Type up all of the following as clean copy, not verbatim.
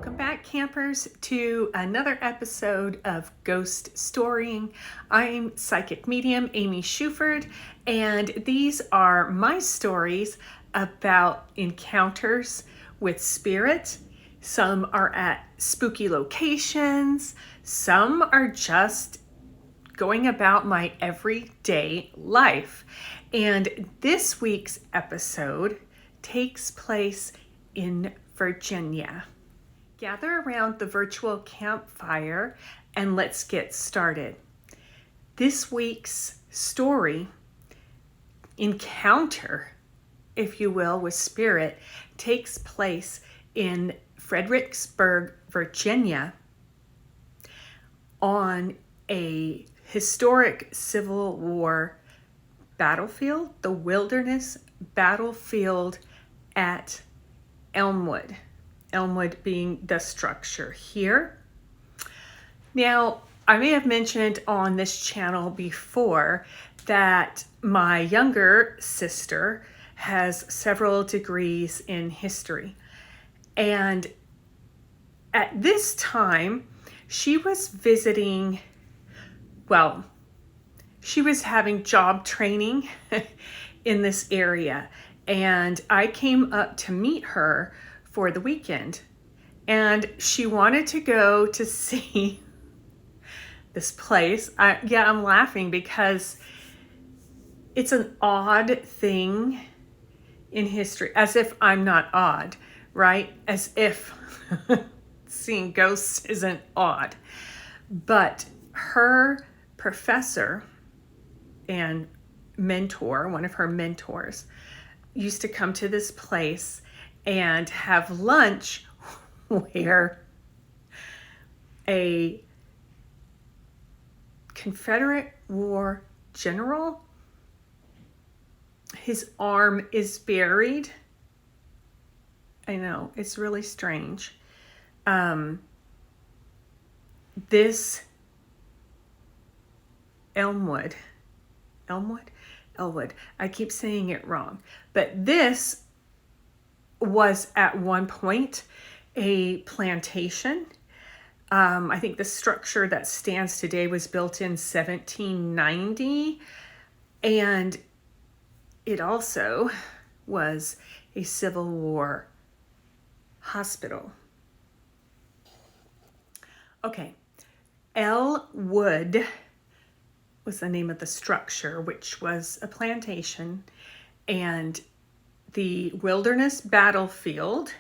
Welcome back, campers, to another episode of Ghost Storying. I'm psychic medium Amy Shuford, and these are my stories about encounters with spirit. Some are at spooky locations, some are just going about my everyday life. And this week's episode takes place in Virginia. Gather around the virtual campfire and let's get started. This week's story, encounter, if you will, with spirit, takes place in Fredericksburg, Virginia, on a historic Civil War battlefield, the Wilderness Battlefield at Elmwood. Elmwood being the structure here. Now, I may have mentioned on this channel before that my younger sister has several degrees in history. And at this time, she was visiting, she was having job training in this area. And I came up to meet her for the weekend, and she wanted to go to see this place. I'm laughing because it's an odd thing in history, as if I'm not odd, right? As if seeing ghosts isn't odd. But her professor and mentor, one of her mentors, used to come to this place and have lunch where a Confederate War general, his arm is buried. I know, it's really strange. This Elmwood, I keep saying it wrong, but this was at one point a plantation. I think the structure that stands today was built in 1790, and it also was a Civil War hospital. Okay, Elwood was the name of the structure, which was a plantation, and the Wilderness Battlefield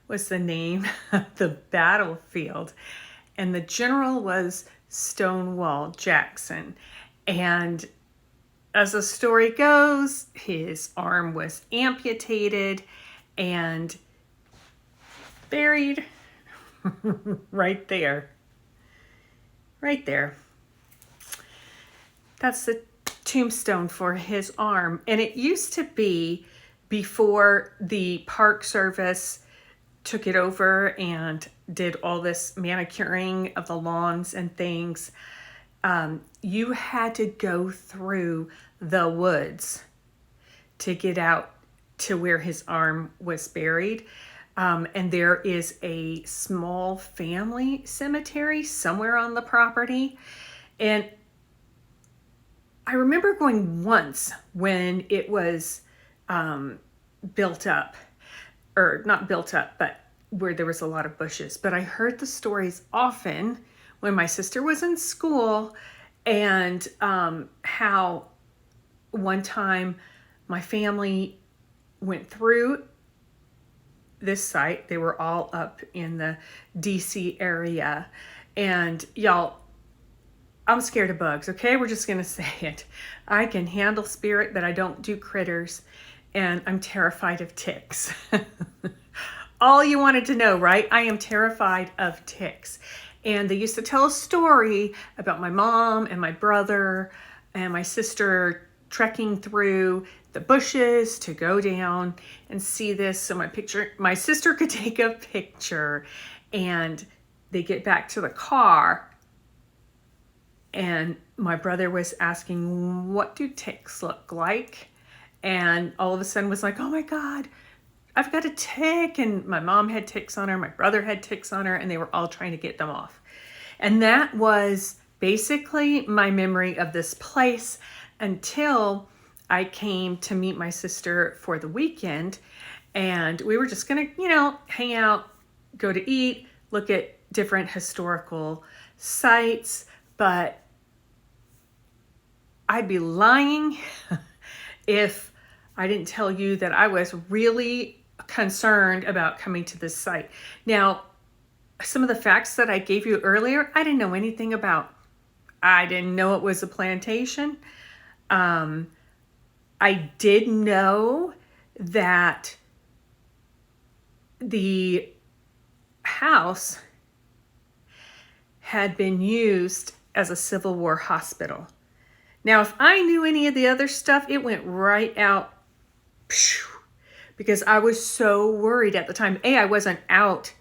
was the name of the battlefield, and the general was Stonewall Jackson. And as the story goes, his arm was amputated and buried right there. That's the tombstone for his arm. And it used to be, before the Park Service took it over and did all this manicuring of the lawns and things, you had to go through the woods to get out to where his arm was buried. And there is a small family cemetery somewhere on the property. And I remember going once when it was built up, or not built up, but where there was a lot of bushes. But I heard the stories often when my sister was in school, and how one time my family went through this site. They were all up in the DC area, and y'all, I'm scared of bugs, okay? We're just gonna say it. I can handle spirit, but I don't do critters, and I'm terrified of ticks. All you wanted to know, right? I am terrified of ticks. And they used to tell a story about my mom and my brother and my sister trekking through the bushes to go down and see this. So my sister could take a picture, and they get back to the car, and my brother was asking, what do ticks look like? And all of a sudden was like, oh my God, I've got a tick. And my mom had ticks on her, my brother had ticks on her, and they were all trying to get them off. And that was basically my memory of this place until I came to meet my sister for the weekend. And we were just going to, hang out, go to eat, look at different historical sites. But I'd be lying if I didn't tell you that I was really concerned about coming to this site. Now, some of the facts that I gave you earlier, I didn't know anything about. I didn't know it was a plantation. I did know that the house had been used as a Civil War hospital. Now, if I knew any of the other stuff, it went right out because I was so worried at the time. A, I wasn't out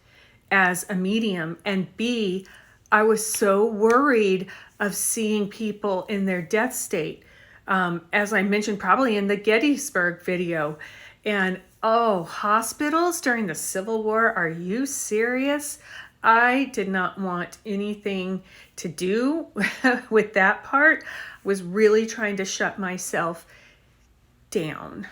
as a medium, and B, I was so worried of seeing people in their death state. As I mentioned probably in the Gettysburg video. And hospitals during the Civil War, are you serious? I did not want anything to do with that part. Was really trying to shut myself down.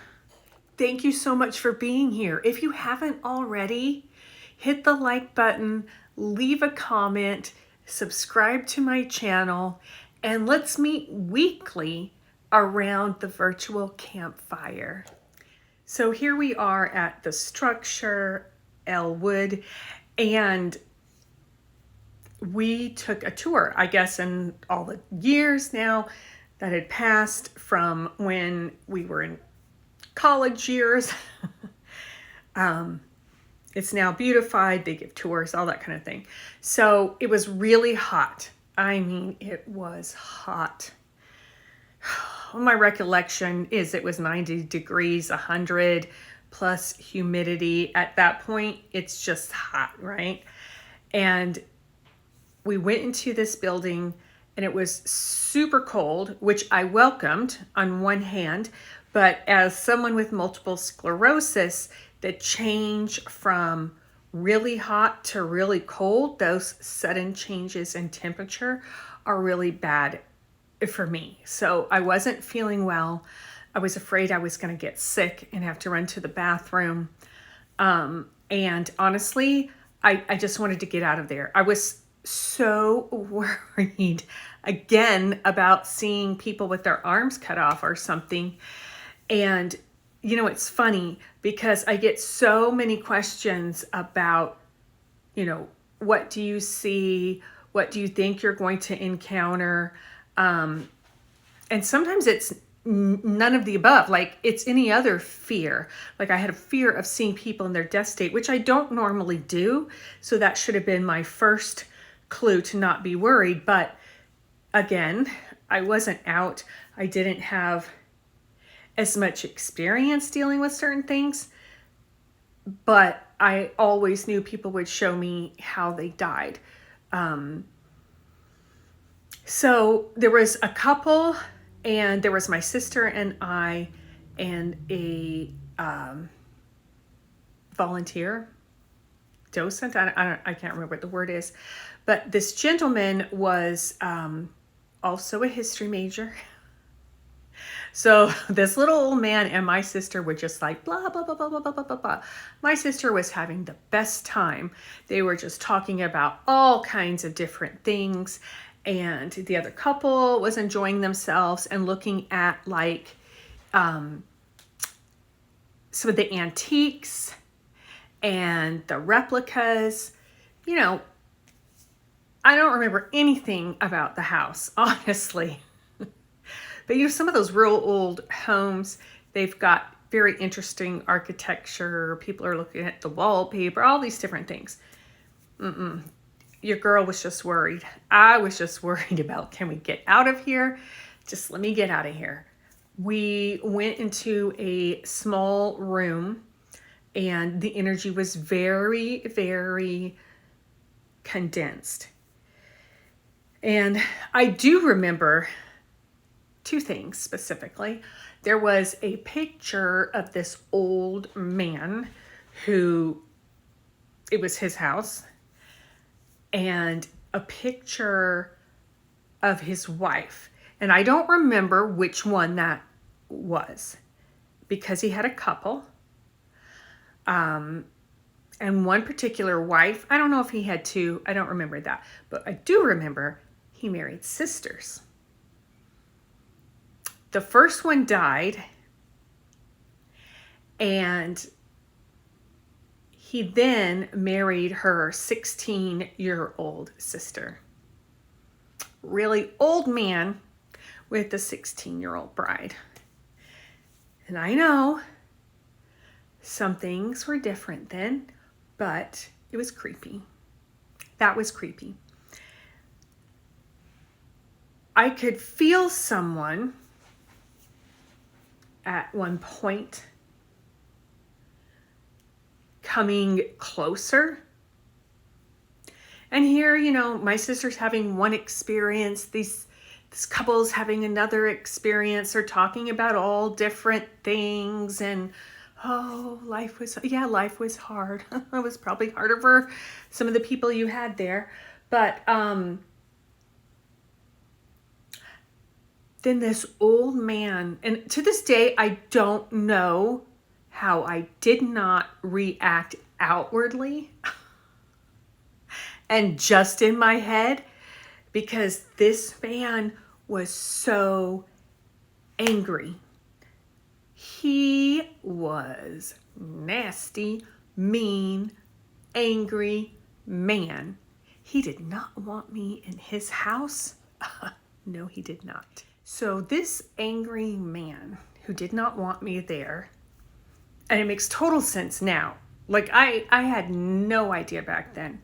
Thank you so much for being here. If you haven't already, hit the like button, leave a comment, subscribe to my channel, and let's meet weekly around the virtual campfire. So here we are at the structure, Elwood, and we took a tour, I guess, in all the years now that had passed from when we were in college years. It's now beautified. They give tours, all that kind of thing. So it was really hot. I mean, it was hot. My recollection is it was 90 degrees, 100 plus humidity. At that point, it's just hot, right? And we went into this building and it was super cold, which I welcomed on one hand, but as someone with multiple sclerosis, the change from really hot to really cold, those sudden changes in temperature are really bad for me. So I wasn't feeling well. I was afraid I was going to get sick and have to run to the bathroom. And honestly, I just wanted to get out of there. I was so worried again about seeing people with their arms cut off or something. And it's funny because I get so many questions about, what do you see? What do you think you're going to encounter? And sometimes it's none of the above. Like it's any other fear. Like I had a fear of seeing people in their death state, which I don't normally do. So that should have been my first clue to not be worried. But again, I wasn't out. I didn't have as much experience dealing with certain things, but I always knew people would show me how they died. So there was a couple, and there was my sister and I, and a volunteer, docent. I can't remember what the word is, but this gentleman was also a history major. So this little old man and my sister were just like blah, blah, blah, blah, blah, blah, blah, blah. My sister was having the best time. They were just talking about all kinds of different things. And the other couple was enjoying themselves and looking at like some of the antiques and the replicas. I don't remember anything about the house, honestly. But some of those real old homes, they've got very interesting architecture. People are looking at the wallpaper, all these different things. Your girl was just worried. I was just worried about, can we get out of here? Just let me get out of here. We went into a small room and the energy was very, very condensed. And I do remember two things specifically. There was a picture of this old man who, it was his house, and a picture of his wife. And I don't remember which one that was, because he had a couple. And one particular wife, I don't know if he had two, I don't remember that. But I do remember he married sisters. The first one died, and he then married her 16-year-old sister. Really old man with a 16-year-old bride. And I know some things were different then, but it was creepy. That was creepy. I could feel someone at one point coming closer. And here, you know, my sister's having one experience, this couple's having another experience. They're talking about all different things, and life was hard. It was probably harder for some of the people you had there. But then this old man, and to this day, I don't know how I did not react outwardly and just in my head, because this man was so angry. He was nasty, mean, angry man. He did not want me in his house. No, he did not. So this angry man who did not want me there, and it makes total sense now. Like I had no idea back then.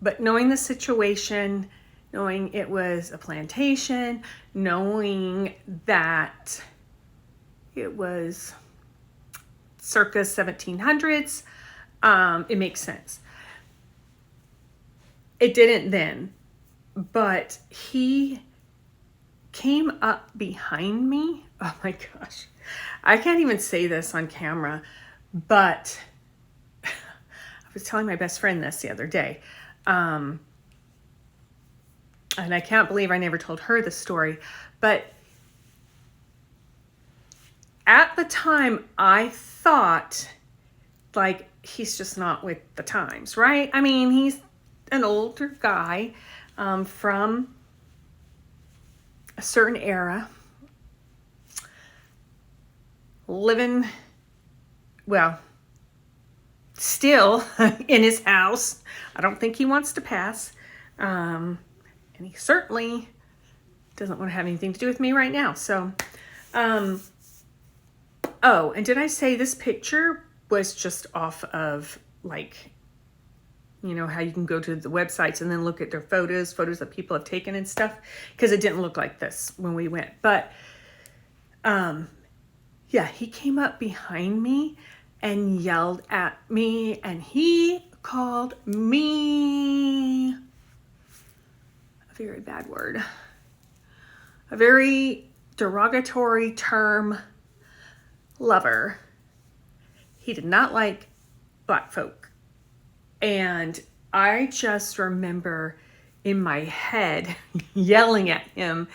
But knowing the situation, knowing it was a plantation, knowing that it was circa 1700s, it makes sense. It didn't then, but he came up behind me. Oh my gosh. I can't even say this on camera, but I was telling my best friend this the other day. And I can't believe I never told her the story, but at the time I thought, like, he's just not with the times, right? I mean, he's an older guy from a certain era, living, well, still in his house. I don't think he wants to pass. And he certainly doesn't want to have anything to do with me right now. So, oh, and did I say this picture was just off of, like, you know, how you can go to the websites and then look at their photos that people have taken and stuff, because it didn't look like this when we went. But, yeah, he came up behind me and yelled at me, and he called me a very bad word, a very derogatory term, lover. He did not like black folk. And I just remember in my head yelling at him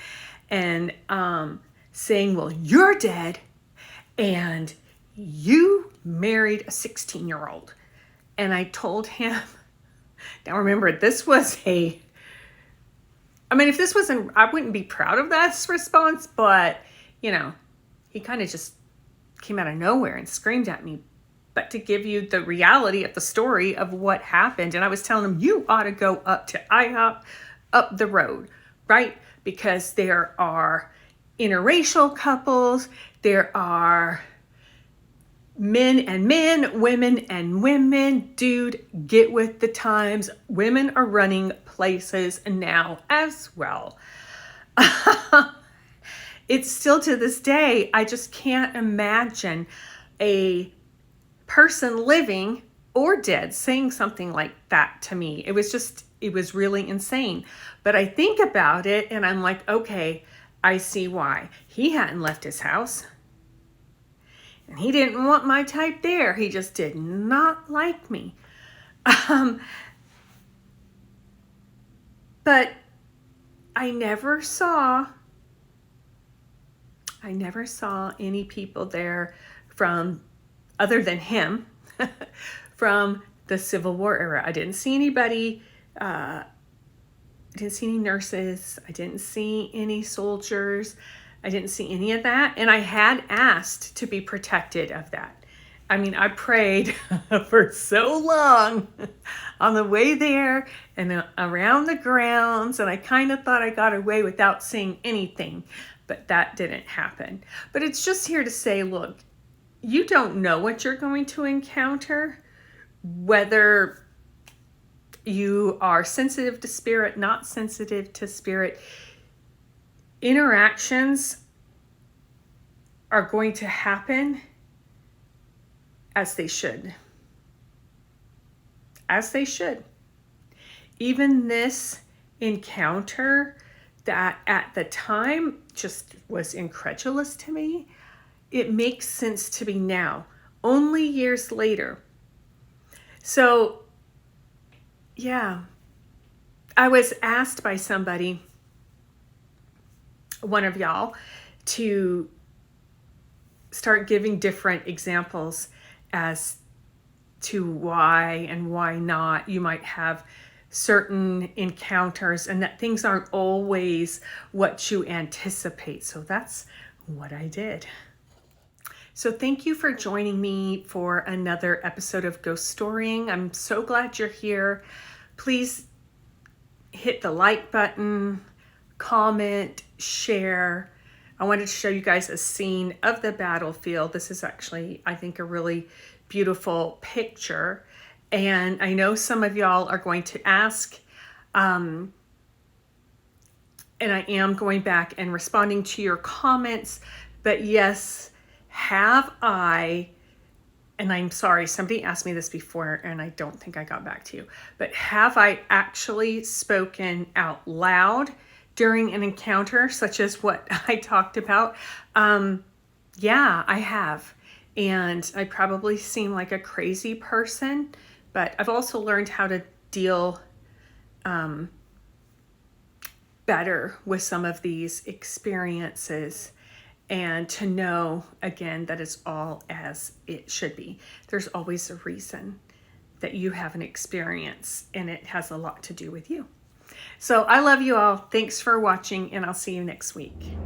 and saying, well, you're dead and you married a 16-year-old. And I told him, now remember, if this wasn't, I wouldn't be proud of that response, but, you know, he kind of just came out of nowhere and screamed at me. But to give you the reality of the story of what happened, and I was telling him, you ought to go up to IHOP up the road, right? Because there are interracial couples, there are men and men, women and women. Dude, get with the times. Women are running places now as well. It's still to this day, I just can't imagine a person living or dead saying something like that to me. It was really insane. But I think about it and I'm like, okay, I see why. He hadn't left his house. And he didn't want my type there. He just did not like me. But I never saw any people there from, other than him, from the Civil War era. I didn't see anybody, I didn't see any nurses. I didn't see any soldiers. I didn't see any of that. And I had asked to be protected of that. I mean, I prayed for so long on the way there and around the grounds, and I kind of thought I got away without seeing anything, but that didn't happen. But it's just here to say, look, you don't know what you're going to encounter, whether you are sensitive to spirit, not sensitive to spirit. Interactions are going to happen as they should. As they should. Even this encounter that at the time just was incredulous to me, it makes sense to me now, only years later. So, yeah, I was asked by somebody, one of y'all, to start giving different examples as to why and why not you might have certain encounters, and that things aren't always what you anticipate. So that's what I did. So thank you for joining me for another episode of Ghost Storying. I'm so glad you're here. Please hit the like button, comment, share. I wanted to show you guys a scene of the battlefield. This is actually, I think, a really beautiful picture. And I know some of y'all are going to ask, and I am going back and responding to your comments, but yes, have I, and I'm sorry, somebody asked me this before and I don't think I got back to you, but have I actually spoken out loud during an encounter such as what I talked about? Yeah, I have. And I probably seem like a crazy person, but I've also learned how to deal better with some of these experiences, and to know, again, that it's all as it should be. There's always a reason that you have an experience, and it has a lot to do with you. So I love you all. Thanks for watching, and I'll see you next week.